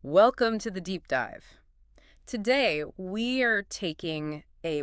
Welcome to the deep dive. Today, we are taking a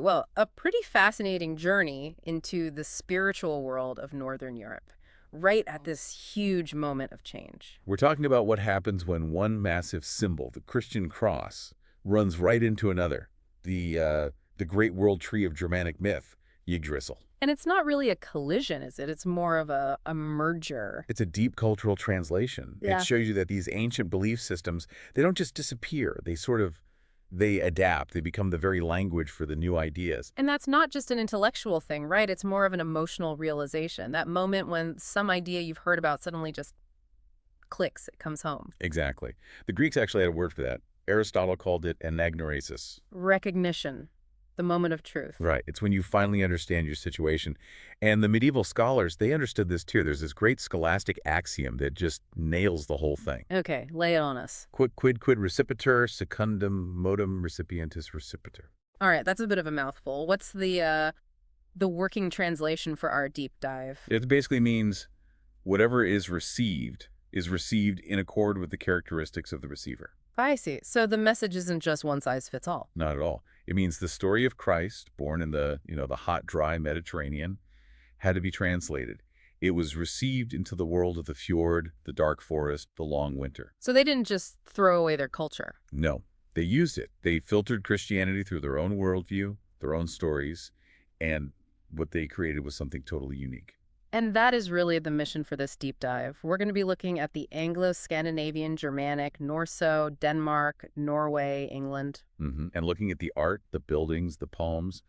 pretty fascinating journey into the spiritual world of Northern Europe, right at this huge moment of change. We're talking about what happens when one massive symbol, the Christian cross, runs right into another, the great world tree of Germanic myth, Yggdrasil. And it's not really a collision, is it? It's more of a merger. It's a deep cultural translation. It Yeah. shows you that these ancient belief systems, they don't just disappear. They adapt. They become the very language for the new ideas. And that's not just an intellectual thing, right? It's more of an emotional realization. That moment when some idea you've heard about suddenly just clicks, it comes home. Exactly. The Greeks actually had a word for that. Aristotle called it anagnoresis. Recognition, the moment of truth. Right. It's when you finally understand your situation. And the medieval scholars, they understood this too. There's this great scholastic axiom that just nails the whole thing. Okay, lay it on us. Quid recipitur, secundum modum recipientis recipitur. All right, that's a bit of a mouthful. What's the working translation for our deep dive? It basically means whatever is received in accord with the characteristics of the receiver. I see. So the message isn't just one size fits all. Not at all. It means the story of Christ, born in the hot, dry Mediterranean, had to be translated. It was received into the world of the fjord, the dark forest, the long winter. So they didn't just throw away their culture. No, they used it. They filtered Christianity through their own worldview, their own stories, and what they created was something totally unique. And that is really the mission for this deep dive. We're going to be looking at the Anglo-Scandinavian, Germanic, Norse, Denmark, Norway, England. And looking at the art, the buildings, the poems,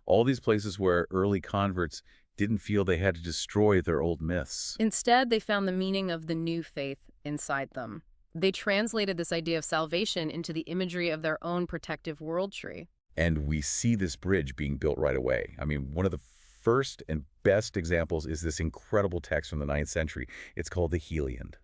all these places where early converts didn't feel they had to destroy their old myths. Instead, they found the meaning of the new faith inside them. They translated this idea of salvation into the imagery of their own protective world tree. And we see this bridge being built right away. I mean, one of the first and best examples is this incredible text from the 9th century. It's called the Heliand.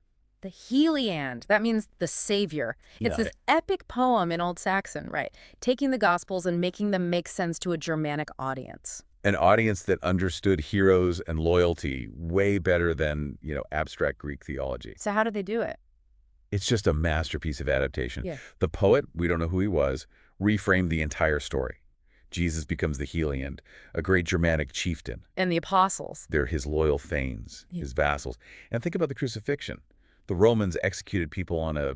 The Heliand, that means the savior. It's this epic poem in Old Saxon, right? Taking the Gospels and making them make sense to a Germanic audience. An audience that understood heroes and loyalty way better than, abstract Greek theology. So how did they do it? It's just a masterpiece of adaptation. Yeah. The poet, we don't know who he was, reframed the entire story. Jesus becomes the Heliand, a great Germanic chieftain. And the apostles. They're his loyal thanes, his vassals. And think about the crucifixion. The Romans executed people on a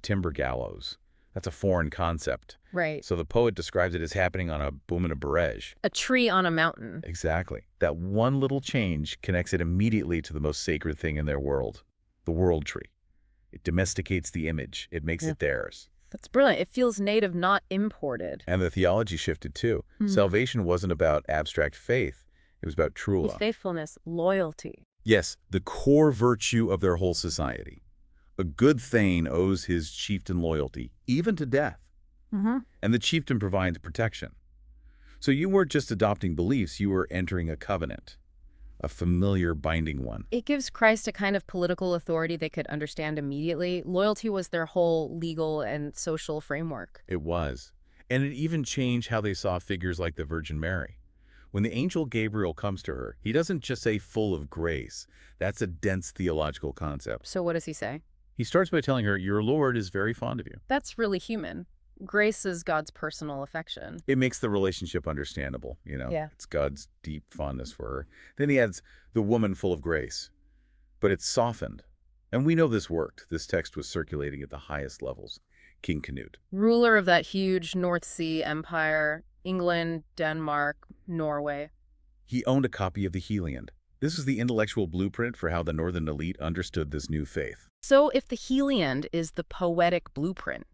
timber gallows. That's a foreign concept. Right. So the poet describes it as happening on a boom in a barège. A tree on a mountain. Exactly. That one little change connects it immediately to the most sacred thing in their world, the world tree. It domesticates the image. It makes it theirs. That's brilliant. It feels native, not imported. And the theology shifted too. Salvation wasn't about abstract faith. It was about true love. Faithfulness, loyalty. Yes, the core virtue of their whole society. A good thane owes his chieftain loyalty, even to death. And the chieftain provides protection. So you weren't just adopting beliefs, you were entering a covenant, a familiar binding one. It gives Christ a kind of political authority they could understand immediately. Loyalty was their whole legal and social framework. It was. And it even changed how they saw figures like the Virgin Mary. When the angel Gabriel comes to her, he doesn't just say full of grace. That's a dense theological concept. So what does he say? He starts by telling her, your Lord is very fond of you. That's really human. Grace is God's personal affection. It makes the relationship understandable, Yeah. It's God's deep fondness for her. Then he adds, the woman full of grace. But it's softened. And we know this worked. This text was circulating at the highest levels. King Canute. Ruler of that huge North Sea empire, England, Denmark, Norway. He owned a copy of the Heliand. This was the intellectual blueprint for how the northern elite understood this new faith. So if the Heliand is the poetic blueprint,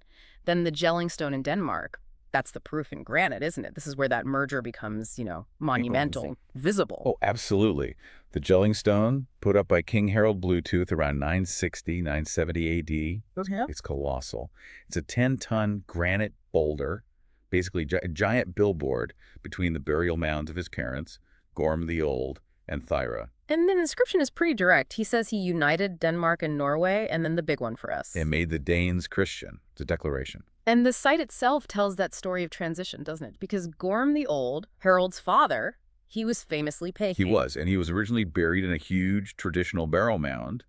then the Jellingstone in Denmark, that's the proof in granite, isn't it? This is where that merger becomes, monumental, visible. Oh, absolutely. The Jellingstone, put up by King Harold Bluetooth around 960, 970 AD. It's colossal. It's a 10-ton granite boulder, basically a giant billboard between the burial mounds of his parents, Gorm the Old and Thyra. And the inscription is pretty direct. He says he united Denmark and Norway, and then the big one for us. And made the Danes Christian. It's a declaration. And the site itself tells that story of transition, doesn't it? Because Gorm the Old, Harold's father, he was famously pagan. He was, and he was originally buried in a huge traditional burial mound.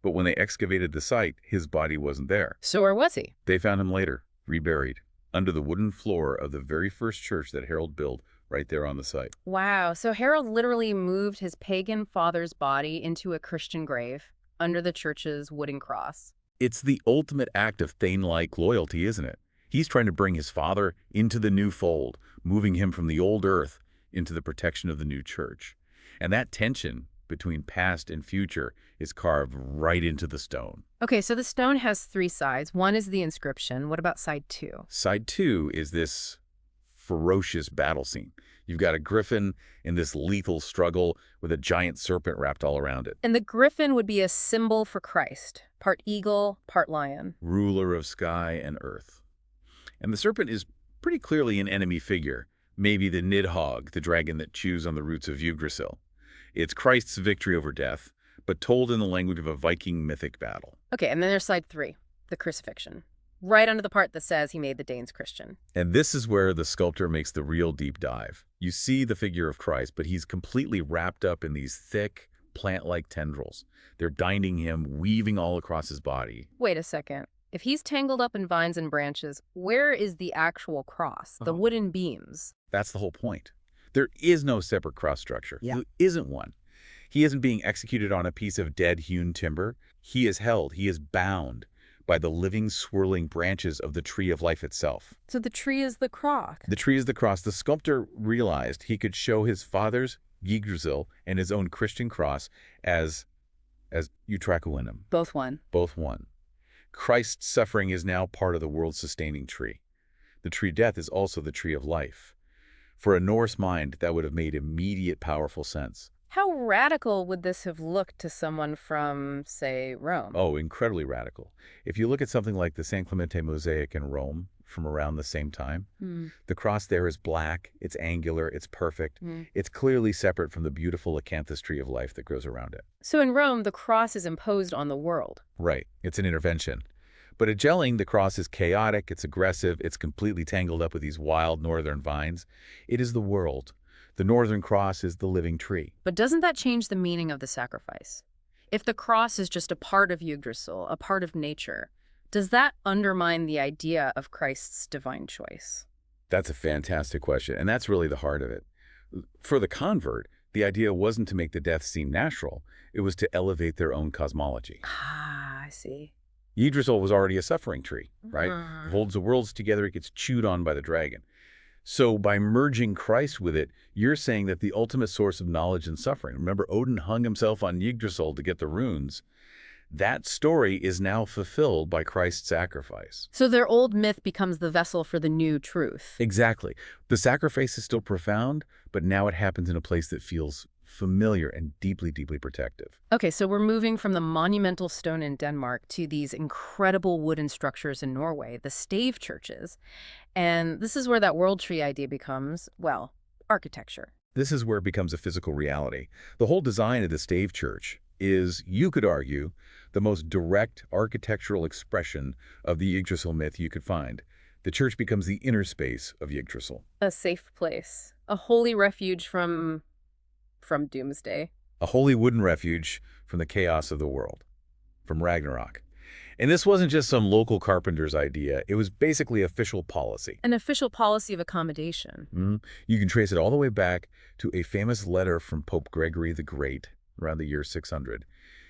But when they excavated the site, his body wasn't there. So where was he? They found him later, reburied, under the wooden floor of the very first church that Harold built right there on the site. Wow, so Harold literally moved his pagan father's body into a Christian grave under the church's wooden cross. It's the ultimate act of Thane-like loyalty, isn't it? He's trying to bring his father into the new fold, moving him from the old earth into the protection of the new church. And that tension between past and future is carved right into the stone. Okay, so the stone has 3 sides. One is the inscription. What about side 2? Side 2 is this ferocious battle scene. You've got a griffin in this lethal struggle with a giant serpent wrapped all around it. And the griffin would be a symbol for Christ, part eagle, part lion. Ruler of sky and earth. And the serpent is pretty clearly an enemy figure, maybe the Nidhogg, the dragon that chews on the roots of Yggdrasil. It's Christ's victory over death, but told in the language of a Viking mythic battle. Okay, and then there's side 3, the crucifixion, right under the part that says he made the Danes Christian. And this is where the sculptor makes the real deep dive. You see the figure of Christ, but he's completely wrapped up in these thick, plant-like tendrils. They're binding him, weaving all across his body. Wait a second. If he's tangled up in vines and branches, where is the actual cross, the wooden beams? That's the whole point. There is no separate cross structure. Yeah. There isn't one. He isn't being executed on a piece of dead hewn timber. He is held, he is bound by the living, swirling branches of the tree of life itself. So the tree is the cross. The tree is the cross. The sculptor realized he could show his father's Yggdrasil and his own Christian cross as Utrakuinum. Both one. Both one. Christ's suffering is now part of the world's sustaining tree. The tree death is also the tree of life. For a Norse mind, that would have made immediate, powerful sense. How radical would this have looked to someone from, say, Rome? Oh, incredibly radical. If you look at something like the San Clemente mosaic in Rome from around the same time, the cross there is black, it's angular, it's perfect. It's clearly separate from the beautiful acanthus tree of life that grows around it. So in Rome, the cross is imposed on the world. Right. It's an intervention. But at Gelling, the cross is chaotic, it's aggressive, it's completely tangled up with these wild northern vines. It is the world. The northern cross is the living tree. But doesn't that change the meaning of the sacrifice? If the cross is just a part of Yggdrasil, a part of nature, does that undermine the idea of Christ's divine choice? That's a fantastic question, and that's really the heart of it. For the convert, the idea wasn't to make the death seem natural. It was to elevate their own cosmology. Ah, I see. Yggdrasil was already a suffering tree, right? It holds the worlds together, it gets chewed on by the dragon. So by merging Christ with it, you're saying that the ultimate source of knowledge and suffering, remember Odin hung himself on Yggdrasil to get the runes, that story is now fulfilled by Christ's sacrifice. So their old myth becomes the vessel for the new truth. Exactly. The sacrifice is still profound, but now it happens in a place that feels familiar and deeply, deeply protective. Okay, so we're moving from the monumental stone in Denmark to these incredible wooden structures in Norway, the stave churches. And this is where that world tree idea becomes, well, architecture. This is where it becomes a physical reality. The whole design of the stave church is, you could argue, the most direct architectural expression of the Yggdrasil myth you could find. The church becomes the inner space of Yggdrasil. A safe place, a holy refuge from doomsday. A holy wooden refuge from the chaos of the world, from Ragnarok. And this wasn't just some local carpenter's idea. It was basically official policy. An official policy of accommodation. You can trace it all the way back to a famous letter from Pope Gregory the Great around the year 600.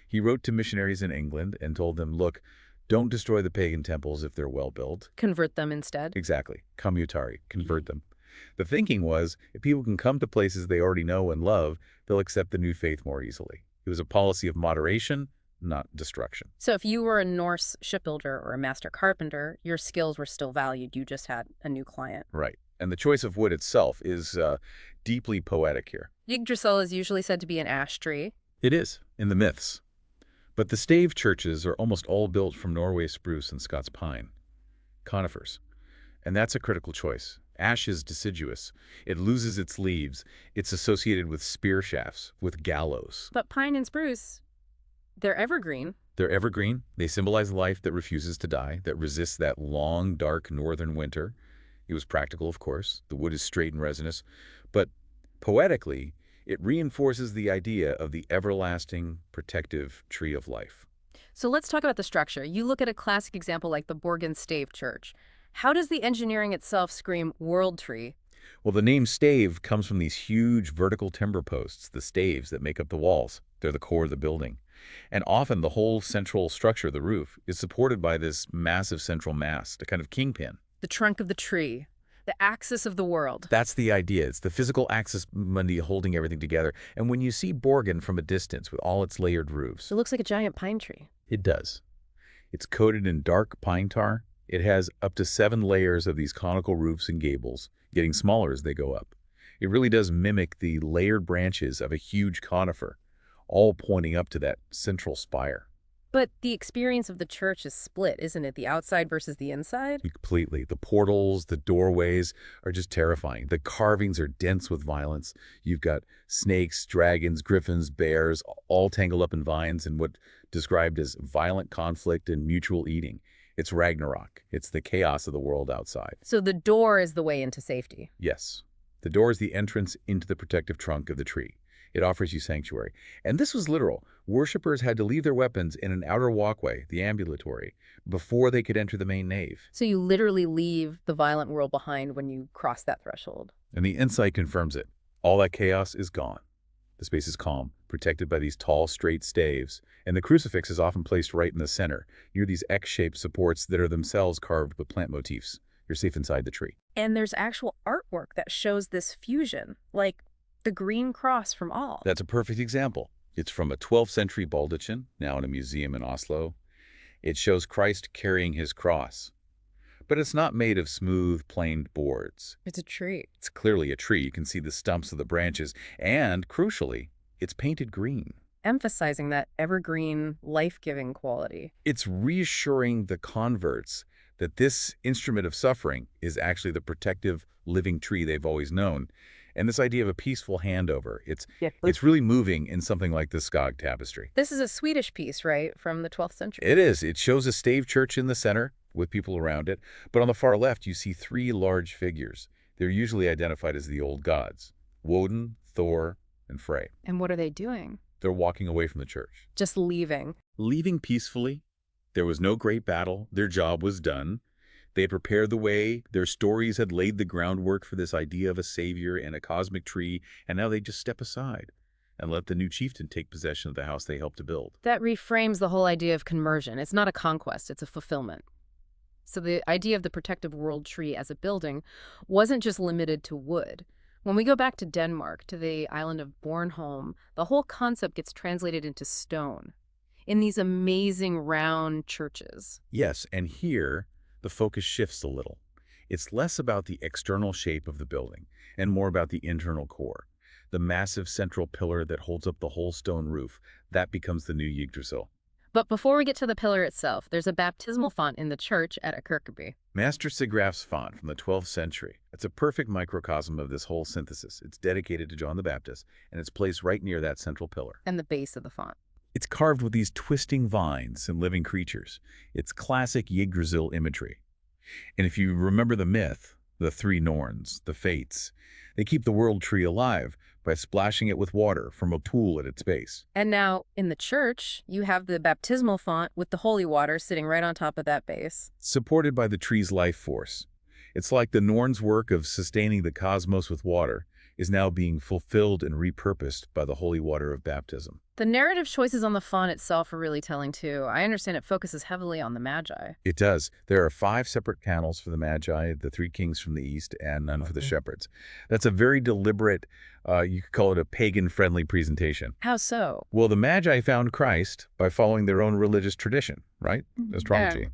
He wrote to missionaries in England and told them, look, don't destroy the pagan temples if they're well built. Convert them instead. Exactly. Commutari. Convert them. The thinking was, if people can come to places they already know and love, they'll accept the new faith more easily. It was a policy of moderation, not destruction. So if you were a Norse shipbuilder or a master carpenter, your skills were still valued. You just had a new client. Right. And the choice of wood itself is deeply poetic here. Yggdrasil is usually said to be an ash tree. It is, in the myths. But the stave churches are almost all built from Norway spruce and Scots pine, conifers. And that's a critical choice. Ash is deciduous. It loses its leaves. It's associated with spear shafts, with gallows. But pine and spruce, they're evergreen. They're evergreen. They symbolize life that refuses to die, that resists that long, dark northern winter. It was practical, of course. The wood is straight and resinous. But poetically, it reinforces the idea of the everlasting, protective tree of life. So let's talk about the structure. You look at a classic example like the Borgen Stave Church. How does the engineering itself scream world tree? Well, the name stave comes from these huge vertical timber posts, the staves that make up the walls. They're the core of the building. And often the whole central structure, the roof, is supported by this massive central mast, a kind of kingpin. The trunk of the tree, the axis of the world. That's the idea. It's the physical axis mundi holding everything together. And when you see Borgen from a distance with all its layered roofs, It looks like a giant pine tree. it does. It's coated in dark pine tar. It has up to 7 layers of these conical roofs and gables, getting smaller as they go up. It really does mimic the layered branches of a huge conifer, all pointing up to that central spire. But the experience of the church is split, isn't it? The outside versus the inside? Completely. The portals, the doorways are just terrifying. The carvings are dense with violence. You've got snakes, dragons, griffins, bears, all tangled up in vines and what described as violent conflict and mutual eating. It's Ragnarok. It's the chaos of the world outside. So the door is the way into safety. Yes. The door is the entrance into the protective trunk of the tree. It offers you sanctuary. And this was literal. Worshippers had to leave their weapons in an outer walkway, the ambulatory, before they could enter the main nave. So you literally leave the violent world behind when you cross that threshold. And the insight confirms it. All that chaos is gone. The space is calm, protected by these tall, straight staves, and the crucifix is often placed right in the center, near these X-shaped supports that are themselves carved with plant motifs. You're safe inside the tree. And there's actual artwork that shows this fusion, like the green cross from All. That's a perfect example. It's from a 12th century baldachin, now in a museum in Oslo. It shows Christ carrying his cross. But it's not made of smooth, planed boards. It's a tree. It's clearly a tree. You can see the stumps of the branches. And, crucially, it's painted green. Emphasizing that evergreen, life-giving quality. It's reassuring the converts that this instrument of suffering is actually the protective, living tree they've always known. And this idea of a peaceful handover, it's really moving in something like the Skog tapestry. This is a Swedish piece, right, from the 12th century? It is. It shows a stave church in the center with people around it. But on the far left, you see 3 large figures. They're usually identified as the old gods: Woden, Thor, and Frey. And what are they doing? They're walking away from the church. Just leaving. Leaving peacefully. There was no great battle. Their job was done. They had prepared the way. Their stories had laid the groundwork for this idea of a savior and a cosmic tree, and now they just step aside and let the new chieftain take possession of the house they helped to build. That reframes the whole idea of conversion. It's not a conquest, it's a fulfillment. So the idea of the protective world tree as a building wasn't just limited to wood. When we go back to Denmark, to the island of Bornholm, the whole concept gets translated into stone in these amazing round churches. Yes, and here the focus shifts a little. It's less about the external shape of the building and more about the internal core. The massive central pillar that holds up the whole stone roof, that becomes the new Yggdrasil. But before we get to the pillar itself, there's a baptismal font in the church at Kirkeby. Master Siggraf's font from the 12th century. It's a perfect microcosm of this whole synthesis. It's dedicated to John the Baptist, and it's placed right near that central pillar. And the base of the font. It's carved with these twisting vines and living creatures. It's classic Yggdrasil imagery. And if you remember the myth, the 3 Norns, the Fates, they keep the world tree alive by splashing it with water from a pool at its base. And now, in the church, you have the baptismal font with the holy water sitting right on top of that base. Supported by the tree's life force. It's like the Norns' work of sustaining the cosmos with water is now being fulfilled and repurposed by the holy water of baptism. The narrative choices on the font itself are really telling, too. I understand it focuses heavily on the Magi. It does. There are 5 separate panels for the Magi, the 3 kings from the east, and none for the shepherds. That's a very deliberate, you could call it a pagan-friendly presentation. How so? Well, the Magi found Christ by following their own religious tradition, right? Astrology. Yeah.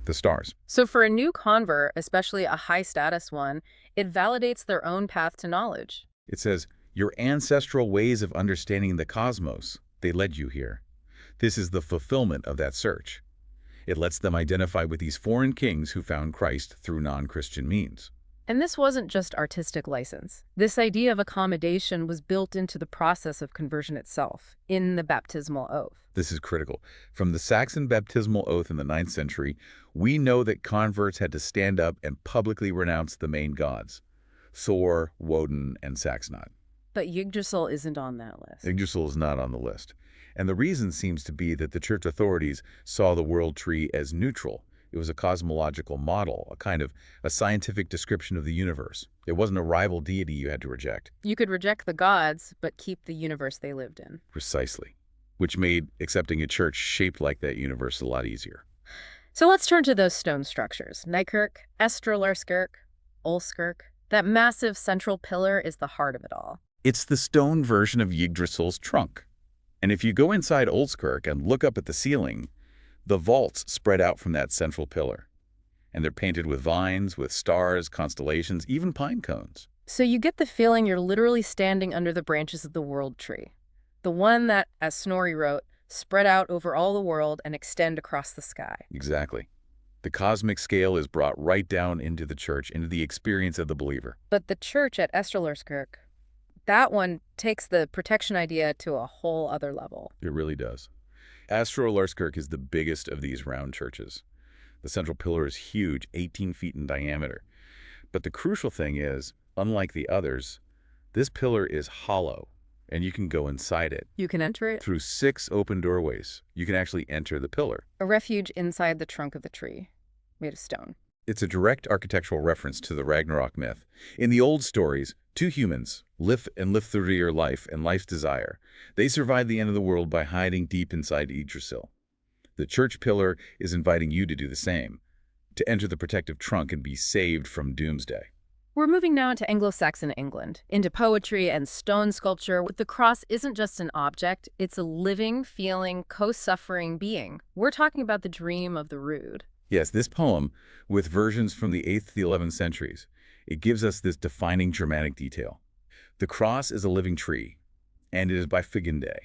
The stars. So for a new convert, especially a high-status one, it validates their own path to knowledge. It says, your ancestral ways of understanding the cosmos, they led you here. This is the fulfillment of that search. It lets them identify with these foreign kings who found Christ through non-Christian means. And this wasn't just artistic license. This idea of accommodation was built into the process of conversion itself, in the baptismal oath. This is critical. From the Saxon baptismal oath in the 9th century, we know that converts had to stand up and publicly renounce the main gods: Thor, Woden, and Saxnod. But Yggdrasil isn't on that list. Yggdrasil is not on the list. And the reason seems to be that the church authorities saw the world tree as neutral. It was a cosmological model, a kind of a scientific description of the universe. It wasn't a rival deity you had to reject. You could reject the gods, but keep the universe they lived in. Precisely. Which made accepting a church shaped like that universe a lot easier. So let's turn to those stone structures. Nykirk, Estrelurskirk, Olskirk. That massive central pillar is the heart of it all. It's the stone version of Yggdrasil's trunk. And if you go inside Olskirk and look up at the ceiling, the vaults spread out from that central pillar. And they're painted with vines, with stars, constellations, even pine cones. So you get the feeling you're literally standing under the branches of the world tree. The one that, as Snorri wrote, spread out over all the world and extend across the sky. Exactly. The cosmic scale is brought right down into the church, into the experience of the believer. But the church at Estrelurskirk, that one takes the protection idea to a whole other level. It really does. Estrelurskirk is the biggest of these round churches. The central pillar is huge, 18 feet in diameter. But the crucial thing is, unlike the others, this pillar is hollow, and you can go inside it. You can enter it? Through 6 open doorways, you can actually enter the pillar. A refuge inside the trunk of the tree, made of stone. It's a direct architectural reference to the Ragnarok myth. In the old stories, 2 humans, Lif and Lifthrasir, Life and Life's Desire, they survived the end of the world by hiding deep inside Yggdrasil. The church pillar is inviting you to do the same, to enter the protective trunk and be saved from doomsday. We're moving now into Anglo-Saxon England, into poetry and stone sculpture. The cross isn't just an object, it's a living, feeling, co-suffering being. We're talking about the dream of the Rood. Yes, this poem, with versions from the 8th to the 11th centuries, it gives us this defining Germanic detail. The cross is a living tree, and it is by Figenday.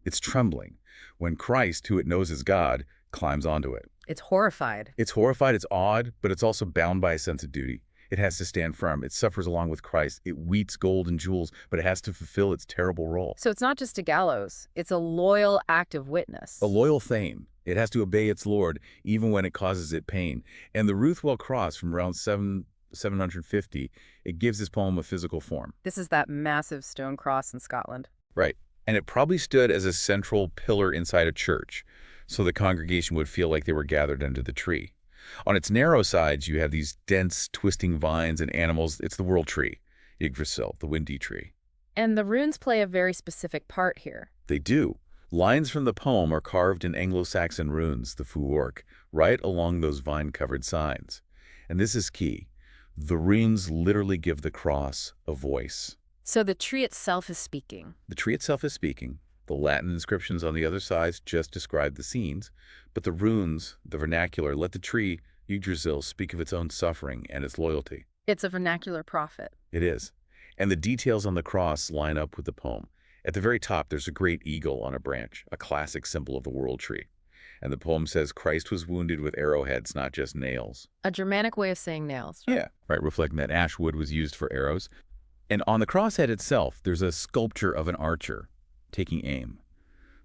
It's trembling when Christ, who it knows is God, climbs onto it. It's horrified. It's horrified, it's awed, but it's also bound by a sense of duty. It has to stand firm. It suffers along with Christ. It weeps gold and jewels, but it has to fulfill its terrible role. So it's not just a gallows. It's a loyal active witness. A loyal thane. It has to obey its Lord, even when it causes it pain. And the Ruthwell Cross from around 750, it gives this poem a physical form. This is that massive stone cross in Scotland. Right. And it probably stood as a central pillar inside a church, so the congregation would feel like they were gathered under the tree. On its narrow sides, you have these dense, twisting vines and animals. It's the world tree, Yggdrasil, the windy tree. And the runes play a very specific part here. They do. Lines from the poem are carved in Anglo-Saxon runes, the Fuork, right along those vine-covered signs. And this is key. The runes literally give the cross a voice. So the tree itself is speaking. The tree itself is speaking. The Latin inscriptions on the other sides just describe the scenes, but the runes, the vernacular, let the tree, Yggdrasil, speak of its own suffering and its loyalty. It's a vernacular prophet. It is. And the details on the cross line up with the poem. At the very top, there's a great eagle on a branch, a classic symbol of the world tree. And the poem says Christ was wounded with arrowheads, not just nails. A Germanic way of saying nails. Right? Yeah, right, reflecting that ash wood was used for arrows. And on the crosshead itself, there's a sculpture of an archer taking aim.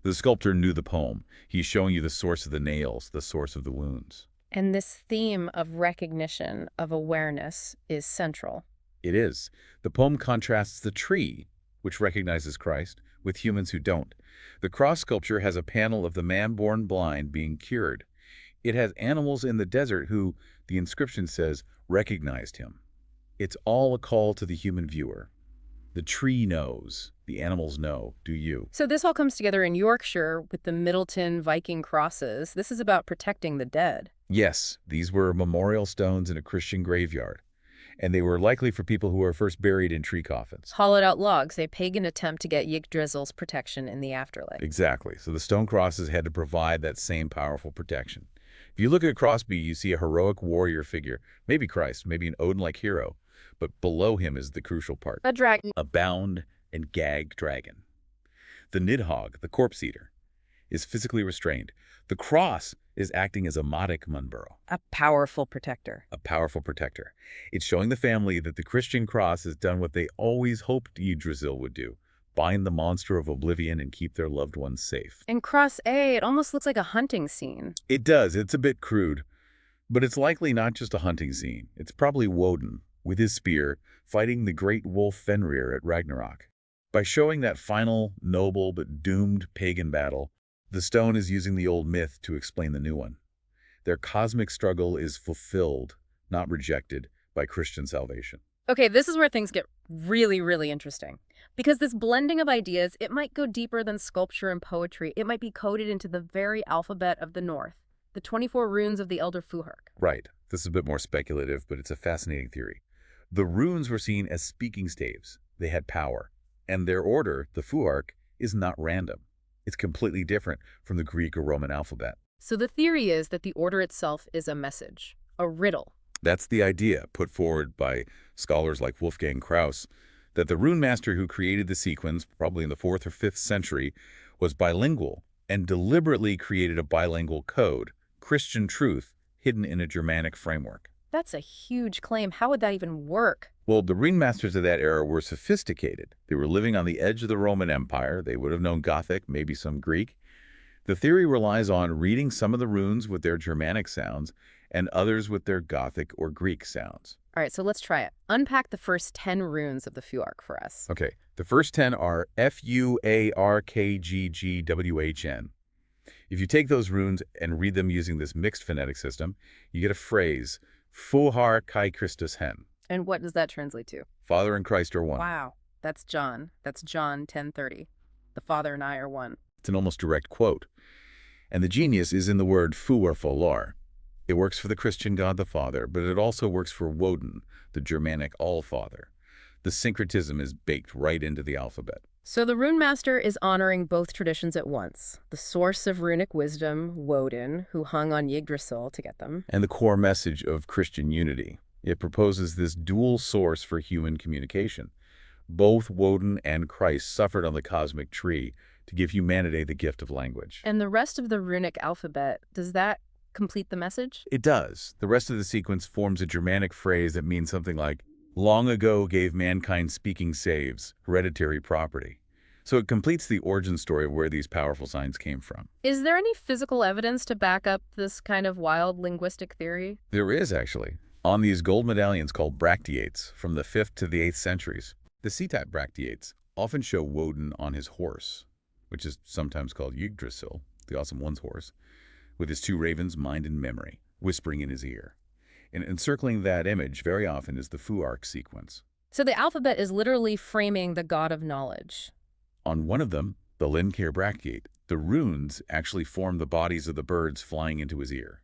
The sculptor knew the poem. He's showing you the source of the nails, the source of the wounds. And this theme of recognition, of awareness, is central. It is. The poem contrasts the tree, which recognizes Christ, with humans who don't. The cross sculpture has a panel of the man born blind being cured. It has animals in the desert who, the inscription says, recognized him. It's all a call to the human viewer. The tree knows. The animals know. Do you? So this all comes together in Yorkshire with the Middleton Viking crosses. This is about protecting the dead. Yes, these were memorial stones in a Christian graveyard. And they were likely for people who were first buried in tree coffins. Hollowed out logs, a pagan attempt to get Yggdrasil's protection in the afterlife. Exactly. So the stone crosses had to provide that same powerful protection. If you look at a crossbeam, you see a heroic warrior figure, maybe Christ, maybe an Odin-like hero, but below him is the crucial part. A dragon. A bound and gagged dragon. The Nidhogg, the corpse eater, is physically restrained. The cross is acting as a Madik Munburo. A powerful protector. A powerful protector. It's showing the family that the Christian cross has done what they always hoped Yggdrasil would do. Bind the monster of oblivion and keep their loved ones safe. In Cross A, it almost looks like a hunting scene. It does. It's a bit crude. But it's likely not just a hunting scene. It's probably Woden, with his spear, fighting the great wolf Fenrir at Ragnarok. By showing that final, noble but doomed pagan battle, the stone is using the old myth to explain the new one. Their cosmic struggle is fulfilled, not rejected, by Christian salvation. Okay, this is where things get really, really interesting. Because this blending of ideas, it might go deeper than sculpture and poetry. It might be coded into the very alphabet of the North, the 24 runes of the Elder Fuhark. Right. This is a bit more speculative, but it's a fascinating theory. The runes were seen as speaking staves. They had power. And their order, the Fuhark, is not random. It's completely different from the Greek or Roman alphabet. So the theory is that the order itself is a message, a riddle. That's the idea put forward by scholars like Wolfgang Krauss, that the rune master who created the sequence, probably in the 4th or 5th century, was bilingual and deliberately created a bilingual code, Christian truth, hidden in a Germanic framework. That's a huge claim. How would that even work? Well, the rune masters of that era were sophisticated. They were living on the edge of the Roman Empire. They would have known Gothic, maybe some Greek. The theory relies on reading some of the runes with their Germanic sounds and others with their Gothic or Greek sounds. All right, so let's try it. Unpack the first 10 runes of the Fuhark for us. Okay, the first 10 are Fuarkggwhn. If you take those runes and read them using this mixed phonetic system, you get a phrase, Fuhar kai Christus hen. And what does that translate to? Father and Christ are one. Wow, that's John. That's John 10:30. The Father and I are one. It's an almost direct quote. And the genius is in the word Fuarfolar. It works for the Christian God the Father, but it also works for Woden, the Germanic All-Father. The syncretism is baked right into the alphabet. So the rune master is honoring both traditions at once. The source of runic wisdom, Woden, who hung on Yggdrasil to get them. And the core message of Christian unity. It proposes this dual source for human communication. Both Woden and Christ suffered on the cosmic tree to give humanity the gift of language. And the rest of the runic alphabet, does that complete the message? It does. The rest of the sequence forms a Germanic phrase that means something like, long ago gave mankind speaking saves, hereditary property. So it completes the origin story of where these powerful signs came from. Is there any physical evidence to back up this kind of wild linguistic theory? There is, actually. On these gold medallions called bracteates from the 5th to the 8th centuries, the C-type bracteates often show Woden on his horse, which is sometimes called Yggdrasil, the Awesome One's horse, with his 2 ravens, mind and memory, whispering in his ear. And encircling that image very often is the Fuhark sequence. So the alphabet is literally framing the god of knowledge. On one of them, the Linkir bracteate, the runes actually form the bodies of the birds flying into his ear.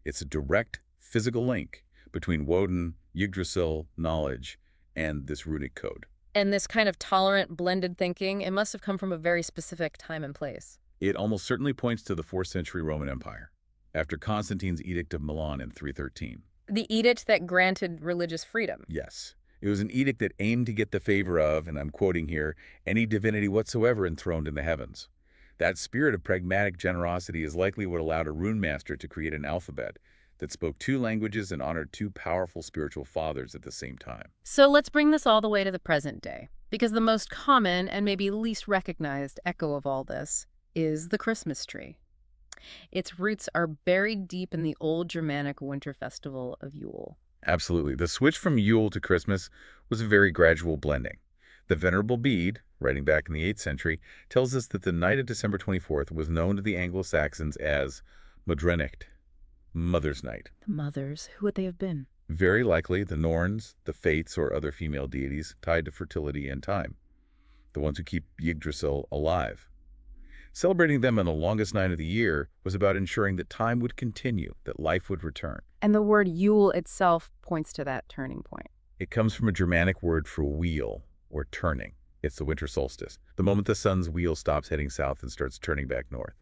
It's a direct physical link between Woden, Yggdrasil, knowledge, and this runic code. And this kind of tolerant, blended thinking, it must have come from a very specific time and place. It almost certainly points to the 4th century Roman Empire, after Constantine's Edict of Milan in 313. The edict that granted religious freedom. Yes. It was an edict that aimed to get the favor of, and I'm quoting here, any divinity whatsoever enthroned in the heavens. That spirit of pragmatic generosity is likely what allowed a rune master to create an alphabet that spoke 2 languages and honored 2 powerful spiritual fathers at the same time. So let's bring this all the way to the present day, because the most common and maybe least recognized echo of all this is the Christmas tree. Its roots are buried deep in the old Germanic winter festival of Yule. Absolutely. The switch from Yule to Christmas was a very gradual blending. The Venerable Bede, writing back in the 8th century, tells us that the night of December 24th was known to the Anglo-Saxons as Modrenacht, Mother's Night. The mothers, who would they have been? Very likely the Norns, the Fates, or other female deities tied to fertility and time, the ones who keep Yggdrasil alive. Celebrating them on the longest night of the year was about ensuring that time would continue, that life would return. And the word Yule itself points to that turning point. It comes from a Germanic word for wheel, or turning. It's the winter solstice, the moment the sun's wheel stops heading south and starts turning back north.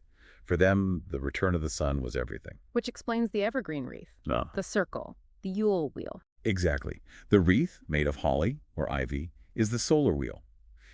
For them, the return of the sun was everything. Which explains the evergreen wreath, the circle, the Yule wheel. Exactly. The wreath, made of holly or ivy, is the solar wheel.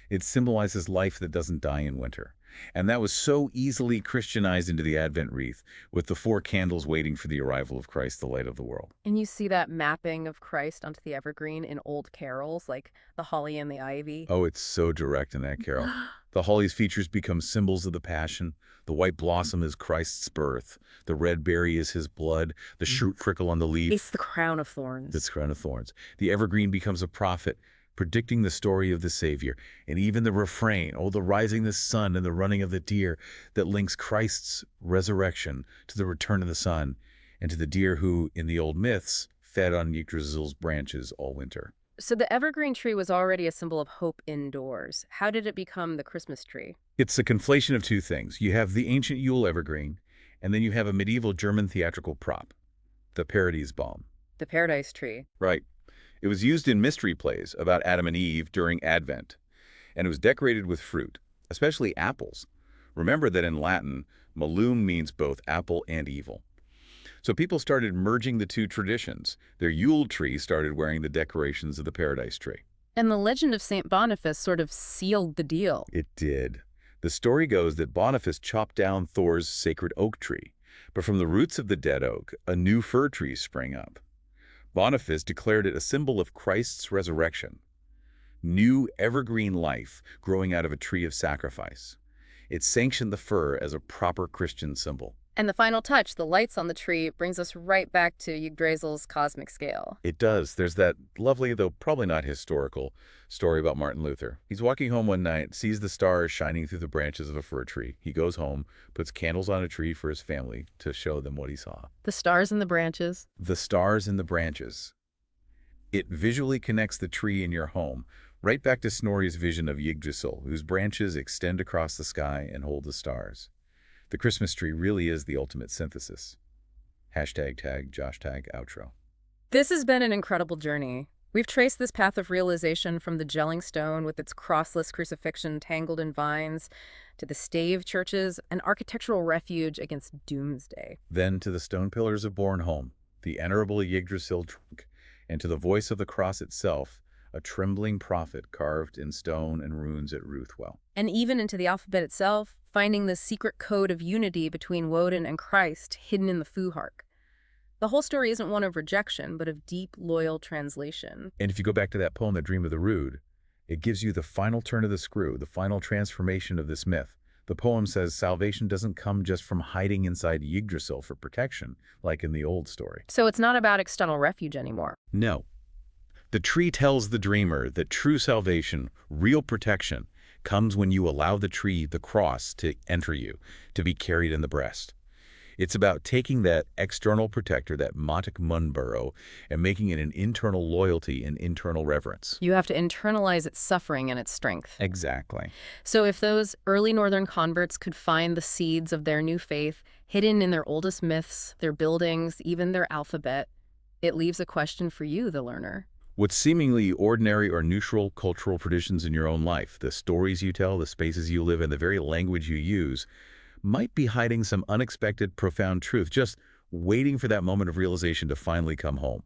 It symbolizes life that doesn't die in winter. And that was so easily Christianized into the Advent wreath, with the 4 candles waiting for the arrival of Christ, the light of the world. And you see that mapping of Christ onto the evergreen in old carols, like the holly and the ivy. Oh, it's so direct in that carol. The holly's features become symbols of the Passion. The white blossom is Christ's birth. The red berry is his blood. The shoot prickle on the leaf. It's the crown of thorns. It's the crown of thorns. The evergreen becomes a prophet, predicting the story of the Savior, and even the refrain, oh, the rising of the sun and the running of the deer, that links Christ's resurrection to the return of the sun, and to the deer who, in the old myths, fed on Yggdrasil's branches all winter. So the evergreen tree was already a symbol of hope indoors. How did it become the Christmas tree? It's a conflation of two things. You have the ancient Yule evergreen, and then you have a medieval German theatrical prop, the Paradisbaum. The paradise tree. Right. It was used in mystery plays about Adam and Eve during Advent, and it was decorated with fruit, especially apples. Remember that in Latin, malum means both apple and evil. So people started merging the two traditions. Their Yule tree started wearing the decorations of the paradise tree. And the legend of St. Boniface sort of sealed the deal. It did. The story goes that Boniface chopped down Thor's sacred oak tree, but from the roots of the dead oak, a new fir tree sprang up. Boniface declared it a symbol of Christ's resurrection. New evergreen life growing out of a tree of sacrifice. It sanctioned the fir as a proper Christian symbol. And the final touch, the lights on the tree, brings us right back to Yggdrasil's cosmic scale. It does. There's that lovely, though probably not historical, story about Martin Luther. He's walking home one night, sees the stars shining through the branches of a fir tree. He goes home, puts candles on a tree for his family to show them what he saw. The stars in the branches. The stars in the branches. It visually connects the tree in your home right back to Snorri's vision of Yggdrasil, whose branches extend across the sky and hold the stars. The Christmas tree really is the ultimate synthesis. #Josh_outro. This has been an incredible journey. We've traced this path of realization from the gelling stone with its crossless crucifixion tangled in vines to the stave churches, an architectural refuge against doomsday. Then to the stone pillars of Bornholm, the venerable Yggdrasil trunk, and to the voice of the cross itself, a trembling prophet carved in stone and runes at Ruthwell. And even into the alphabet itself, finding the secret code of unity between Woden and Christ hidden in the Fuhark. The whole story isn't one of rejection, but of deep, loyal translation. And if you go back to that poem, The Dream of the Rood, it gives you the final turn of the screw, the final transformation of this myth. The poem says salvation doesn't come just from hiding inside Yggdrasil for protection, like in the old story. So it's not about external refuge anymore. No. The tree tells the dreamer that true salvation, real protection, comes when you allow the tree, the cross, to enter you, to be carried in the breast. It's about taking that external protector, that Matic Munburo, and making it an internal loyalty and internal reverence. You have to internalize its suffering and its strength. Exactly. So if those early northern converts could find the seeds of their new faith hidden in their oldest myths, their buildings, even their alphabet, it leaves a question for you, the learner. What seemingly ordinary or neutral cultural traditions in your own life, the stories you tell, the spaces you live in, the very language you use, might be hiding some unexpected, profound truth, just waiting for that moment of realization to finally come home.